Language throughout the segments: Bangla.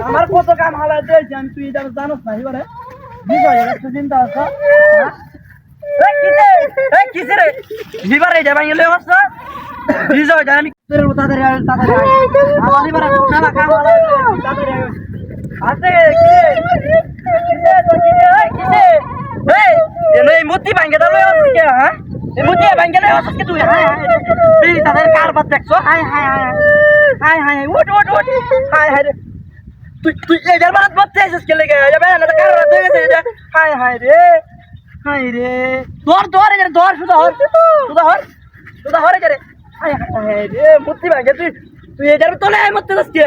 আমার কত কাম হালাই দিয়েছি আমি, তুই এটা জানোস না এবারে বিষয় একটু চিন্তা আছে। কিসে রে এবারে এটা ভাঙলে অবস্থা বিষয় আমি তাদের আমার এবারে কাম কাম হালাই তাদের আছে কিসে এই মূর্তি ভাঙ্গে দাও কে? হ্যাঁ এই মূর্তি ভাঙ্গে দাও কে তুই? হ্যাঁ তুই তাদের কারবার দেখছো? হায় হায় হায় হায় হায় উঠ উঠ উঠ হায় হায় রে তুই এটার বাদ বাচ্চা এসেছিস কে লেগে যাবে না? তো কারবার হয়ে গেছে এটা। হায় হায় রে হায় রে ধর ধর এটা ধর শুধু হর শুধু হর শুধু হরে রে। হায় হায় রে মূর্তি ভাঙ্গে তুই এটার তোলে মরতে যাস কে?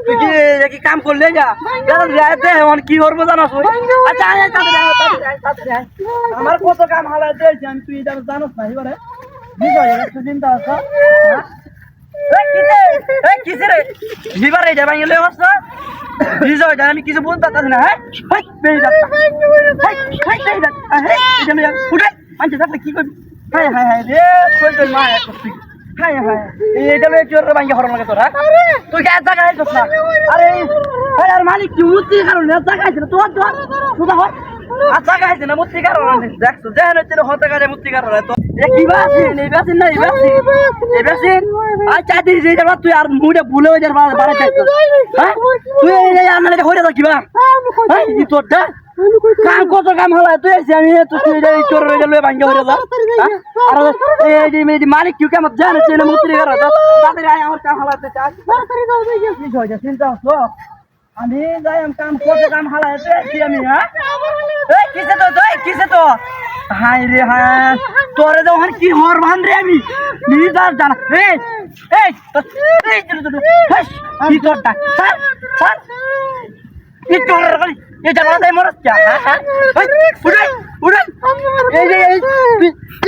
তুই কি কাম করলে যা কি করবো জানাস? আচ্ছা আমার কত কাম হালাই দিয়েছি আমি, তুই এটা জানোস না এবারে বিষয় একটু চিন্তা আছে। কিসে রে এবারে এটা ভাঙলে অবস্থা বিষয় আমি কিছু বলতে পারছি না। হ্যাঁ উঠে থাকলে কি করবি? হ্যাঁ হ্যাঁ হ্যাঁ রে কই মা করছি। হ্যাঁ হ্যাঁ এটা একটু ভাঙ্গে হরম লাগে তোরা, তুই গায়ে জায়গা আইস না। আরে আর মালিক কি মূর্তি কারণ জায়গা আইছে না তোর তোর শুধু হয় আর জায়গা আইছে না মূর্তি কারণ দেখছো যেন হচ্ছে হতে কাজে মূর্তি কারণ তো কি বাসিন এই বাসিন না এই বাসিন আর চাইতে যে যাবা তুই আর মুড়ে ভুলে হয়ে যার বাড়া চাইছো। হ্যাঁ তুই এই আনালে হইরে থাকিবা। হ্যাঁ ই তোরটা কাম কত কাম হলা তুই এসে আমি তুই এই চোর হয়ে গেল ভাঙ্গে হয়ে যা। আর এই যে মালিক কি কেমন জানে চেনে মূর্তি কারণ তাদের আমার কাম হলাতে চাই কি হয়ে যায় চিন্তা করছো? আমি যাই কাম কত কাম হালাইতে আমি। হ্যাঁ কিসে তো কিসে তো হাই রে হ্যাঁ তোরে যখন কি হর ভান রে আমি নিজের জানা কি তোরটা কি তোর এই জায়গায় মরস উড়াই উড়াই এই যে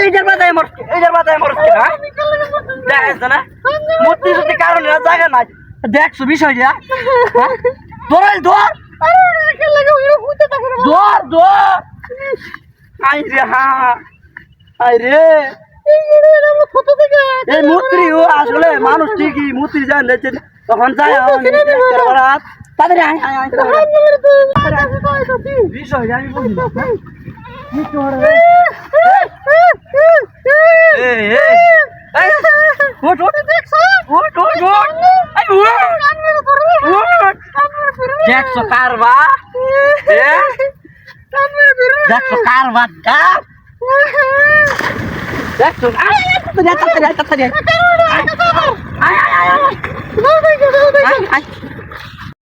এই জায়গায় মরস এই জায়গায় মরস দেখ না মূর্তি যদি কারণ জায়গা নাই দেখছো বিষয় যা ধর ধর ধর ধর আই রে হ্যাঁ আই রে এই মূর্তি ও আসলে মানুষ ঠিকই মূর্তি জানে তখন যায় তাদের বিষয় জানি বুঝি দেখছো কারবা দেখছো কারবার দেখছো